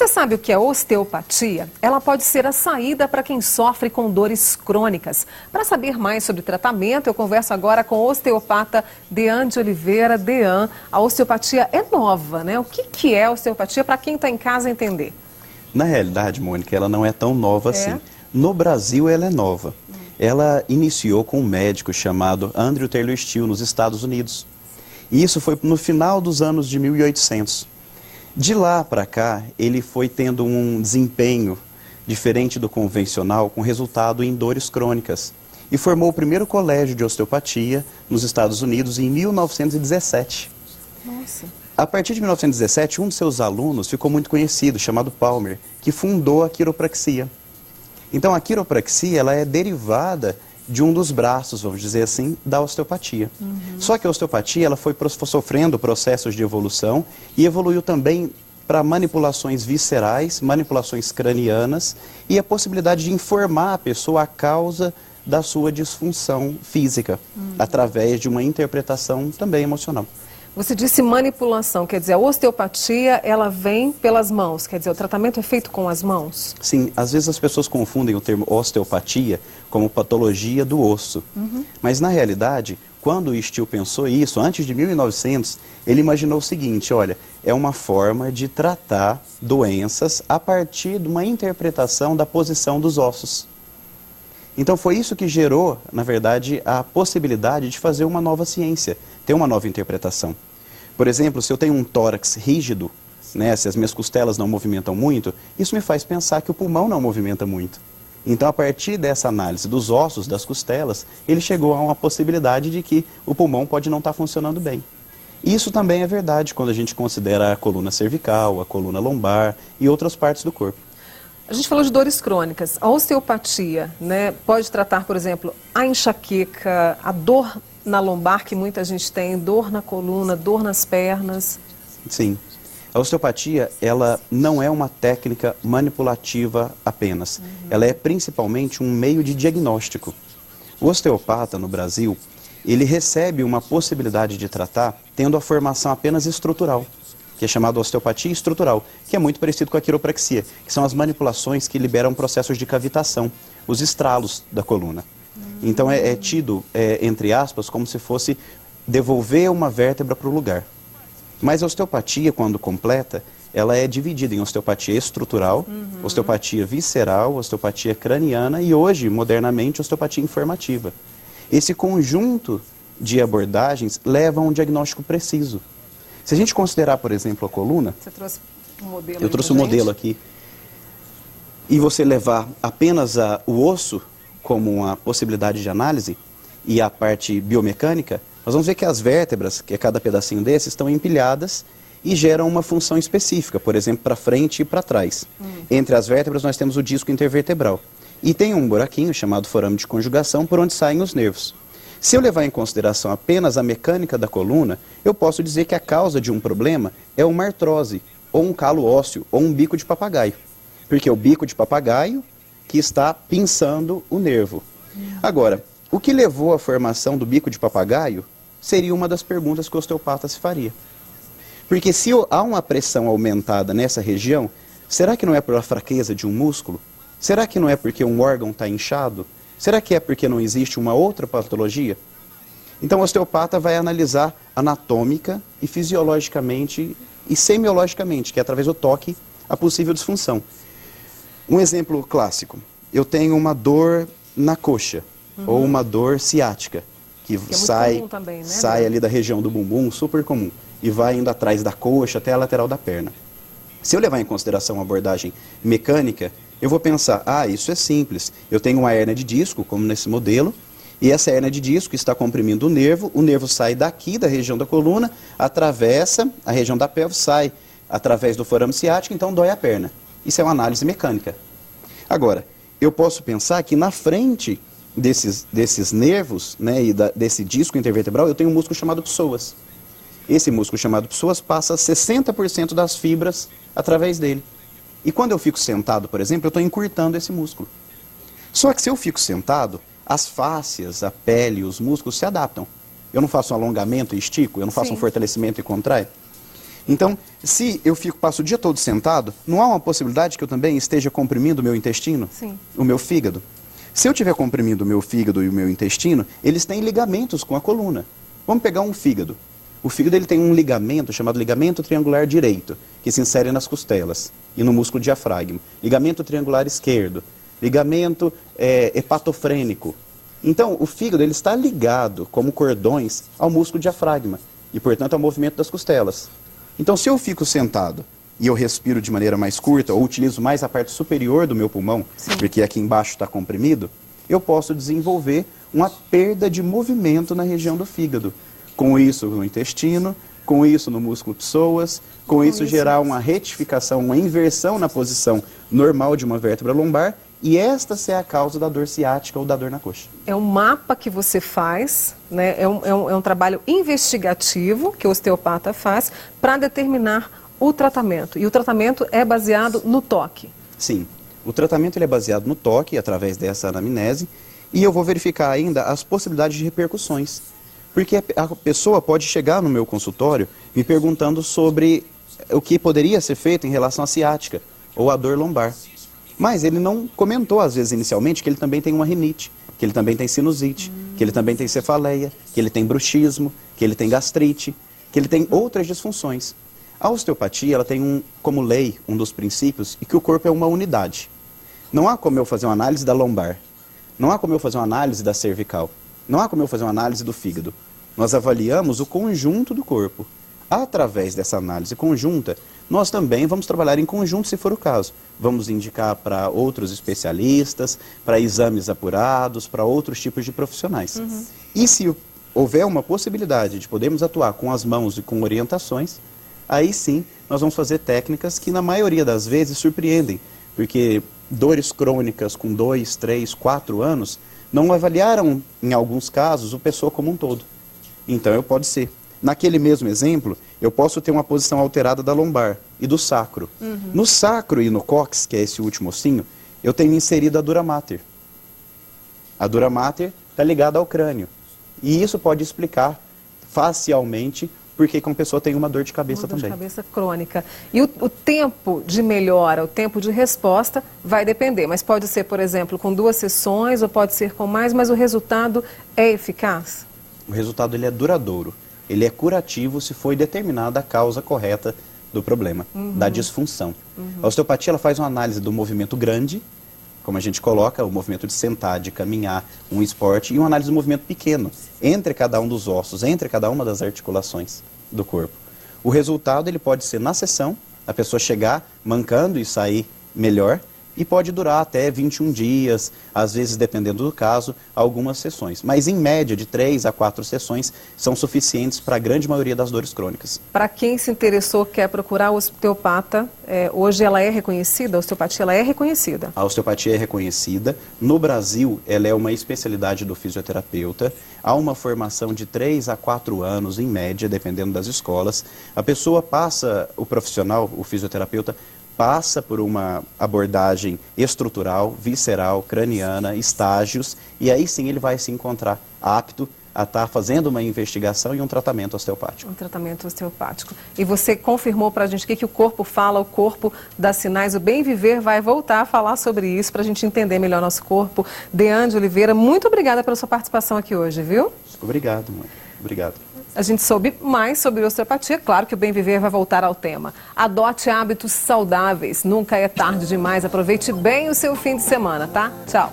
Você sabe o que é osteopatia? Ela pode ser a saída para quem sofre com dores crônicas. Para saber mais sobre tratamento, eu converso agora com o osteopata Dean de Oliveira. Dean, a osteopatia é nova, né? O que é osteopatia para quem está em casa entender? Na realidade, Mônica, ela não é tão nova assim. No Brasil, ela é nova. Ela iniciou com um médico chamado Andrew Taylor Still, nos Estados Unidos. E isso foi no final dos anos de 1800. De lá para cá, ele foi tendo um desempenho diferente do convencional, com resultado em dores crônicas. E formou o primeiro colégio de osteopatia nos Estados Unidos em 1917. Nossa. A partir de 1917, um de seus alunos ficou muito conhecido, chamado Palmer, que fundou a quiropraxia. Então, a quiropraxia ela é derivada de um dos braços, vamos dizer assim, da osteopatia. Só que a osteopatia ela foi sofrendo processos de evolução e evoluiu também para manipulações viscerais, manipulações cranianas e a possibilidade de informar a pessoa a causa da sua disfunção física, através de uma interpretação também emocional. Você disse manipulação, quer dizer, a osteopatia, ela vem pelas mãos, quer dizer, o tratamento é feito com as mãos? Sim, às vezes as pessoas confundem o termo osteopatia como patologia do osso. Mas na realidade, quando o Still pensou isso, antes de 1900, ele imaginou o seguinte, olha, é uma forma de tratar doenças a partir de uma interpretação da posição dos ossos. Então foi isso que gerou, na verdade, a possibilidade de fazer uma nova ciência, ter uma nova interpretação. Por exemplo, se eu tenho um tórax rígido, né, se as minhas costelas não movimentam muito, isso me faz pensar que o pulmão não movimenta muito. Então, a partir dessa análise dos ossos, das costelas, ele chegou a uma possibilidade de que o pulmão pode não estar funcionando bem. Isso também é verdade quando a gente considera a coluna cervical, a coluna lombar e outras partes do corpo. A gente falou de dores crônicas. A osteopatia, né, pode tratar, por exemplo, a enxaqueca, a dor na lombar que muita gente tem, dor na coluna, dor nas pernas. Sim. A osteopatia, ela não é uma técnica manipulativa apenas. Ela é principalmente um meio de diagnóstico. O osteopata no Brasil, ele recebe uma possibilidade de tratar tendo a formação apenas estrutural, que é chamada osteopatia estrutural, que é muito parecido com a quiropraxia, que são as manipulações que liberam processos de cavitação, os estralos da coluna. Então é tido, entre aspas, como se fosse devolver uma vértebra para o lugar. Mas a osteopatia, quando completa, ela é dividida em osteopatia estrutural, osteopatia visceral, osteopatia craniana e hoje, modernamente, osteopatia informativa. Esse conjunto de abordagens leva a um diagnóstico preciso. Se a gente considerar, por exemplo, a coluna... Você trouxe um modelo. Eu trouxe um modelo aqui. E você levar apenas o osso como uma possibilidade de análise e a parte biomecânica, nós vamos ver que as vértebras, que é cada pedacinho desses, estão empilhadas e geram uma função específica, por exemplo, para frente e para trás. Entre as vértebras nós temos o disco intervertebral. E tem um buraquinho chamado forame de conjugação por onde saem os nervos. Se eu levar em consideração apenas a mecânica da coluna, eu posso dizer que a causa de um problema é uma artrose, ou um calo ósseo, ou um bico de papagaio. Porque é o bico de papagaio que está pinçando o nervo. Agora, o que levou à formação do bico de papagaio seria uma das perguntas que o osteopata se faria. Porque se há uma pressão aumentada nessa região, será que não é por a fraqueza de um músculo? Será que não é porque um órgão está inchado? Será que é porque não existe uma outra patologia? Então o osteopata vai analisar anatômica e fisiologicamente e semiologicamente, que é através do toque, a possível disfunção. Um exemplo clássico, eu tenho uma dor na coxa, ou uma dor ciática, que sai, também, né, sai ali da região do bumbum, super comum, e vai indo atrás da coxa até a lateral da perna. Se eu levar em consideração uma abordagem mecânica, eu vou pensar, isso é simples, eu tenho uma hérnia de disco, como nesse modelo, e essa hérnia de disco está comprimindo o nervo sai daqui da região da coluna, atravessa a região da pelve, sai através do forame ciático, então dói a perna. Isso é uma análise mecânica. Agora, eu posso pensar que na frente desses nervos, né, e desse disco intervertebral, eu tenho um músculo chamado psoas. Esse músculo chamado psoas passa 60% das fibras através dele. E quando eu fico sentado, por exemplo, eu estou encurtando esse músculo. Só que se eu fico sentado, as fáscias, a pele, os músculos se adaptam. Eu não faço um alongamento e estico, eu não faço um fortalecimento e contrai. Então, se eu passo o dia todo sentado, não há uma possibilidade que eu também esteja comprimindo o meu intestino? Sim. O meu fígado? Se eu estiver comprimindo o meu fígado e o meu intestino, eles têm ligamentos com a coluna. Vamos pegar um fígado. O fígado ele tem um ligamento chamado ligamento triangular direito, que se insere nas costelas e no músculo diafragma. Ligamento triangular esquerdo, ligamento hepatofrênico. Então, o fígado ele está ligado, como cordões, ao músculo diafragma e, portanto, ao movimento das costelas. Então, se eu fico sentado e eu respiro de maneira mais curta ou utilizo mais a parte superior do meu pulmão, Sim. porque aqui embaixo está comprimido, eu posso desenvolver uma perda de movimento na região do fígado. Com isso no intestino, com isso no músculo psoas, com isso gerar uma retificação, uma inversão na posição normal de uma vértebra lombar, e esta é a causa da dor ciática ou da dor na coxa. É um mapa que você faz, né? É um trabalho investigativo que o osteopata faz para determinar o tratamento. E o tratamento é baseado no toque. Sim, o tratamento ele é baseado no toque, através dessa anamnese, e eu vou verificar ainda as possibilidades de repercussões. Porque a pessoa pode chegar no meu consultório me perguntando sobre o que poderia ser feito em relação à ciática ou à dor lombar. Mas ele não comentou, às vezes, inicialmente, que ele também tem uma rinite, que ele também tem sinusite, que ele também tem cefaleia, que ele tem bruxismo, que ele tem gastrite, que ele tem outras disfunções. A osteopatia, ela tem como lei, um dos princípios, e que o corpo é uma unidade. Não há como eu fazer uma análise da lombar, não há como eu fazer uma análise da cervical, não há como eu fazer uma análise do fígado. Nós avaliamos o conjunto do corpo. Através dessa análise conjunta, nós também vamos trabalhar em conjunto, se for o caso. Vamos indicar para outros especialistas, para exames apurados, para outros tipos de profissionais. E se houver uma possibilidade de podermos atuar com as mãos e com orientações, aí sim nós vamos fazer técnicas que na maioria das vezes surpreendem, porque dores crônicas com 2, 3, 4 anos não avaliaram, em alguns casos, a pessoa como um todo. Então, eu pode ser. Naquele mesmo exemplo, eu posso ter uma posição alterada da lombar e do sacro. No sacro e no cóccix, que é esse último ossinho, eu tenho inserido a dura mater. A dura mater está ligada ao crânio. E isso pode explicar facialmente por que uma pessoa tem uma dor de cabeça também. Uma dor de cabeça crônica. E o tempo de melhora, o tempo de resposta vai depender. Mas pode ser, por exemplo, com 2 sessões ou pode ser com mais, mas o resultado é eficaz? O resultado ele é duradouro. Ele é curativo se foi determinada a causa correta do problema, da disfunção. A osteopatia ela faz uma análise do movimento grande, como a gente coloca, o movimento de sentar, de caminhar, um esporte, e uma análise do movimento pequeno, entre cada um dos ossos, entre cada uma das articulações do corpo. O resultado ele pode ser na sessão, a pessoa chegar mancando e sair melhor, e pode durar até 21 dias, às vezes, dependendo do caso, algumas sessões. Mas, em média, de 3 a 4 sessões são suficientes para a grande maioria das dores crônicas. Para quem se interessou, quer procurar o osteopata, hoje ela é reconhecida? A osteopatia ela é reconhecida? A osteopatia é reconhecida. No Brasil, ela é uma especialidade do fisioterapeuta. Há uma formação de 3 a 4 anos, em média, dependendo das escolas. A pessoa passa, o profissional, o fisioterapeuta, passa por uma abordagem estrutural, visceral, craniana, estágios, e aí sim ele vai se encontrar apto a estar fazendo uma investigação e um tratamento osteopático. Um tratamento osteopático. E você confirmou para a gente o que o corpo fala, o corpo dá sinais. O Bem Viver vai voltar a falar sobre isso para a gente entender melhor nosso corpo. Deane de Oliveira, muito obrigada pela sua participação aqui hoje, viu? Obrigado, mãe. Obrigado. A gente soube mais sobre osteopatia, claro que o Bem Viver vai voltar ao tema. Adote hábitos saudáveis, nunca é tarde demais, aproveite bem o seu fim de semana, tá? Tchau.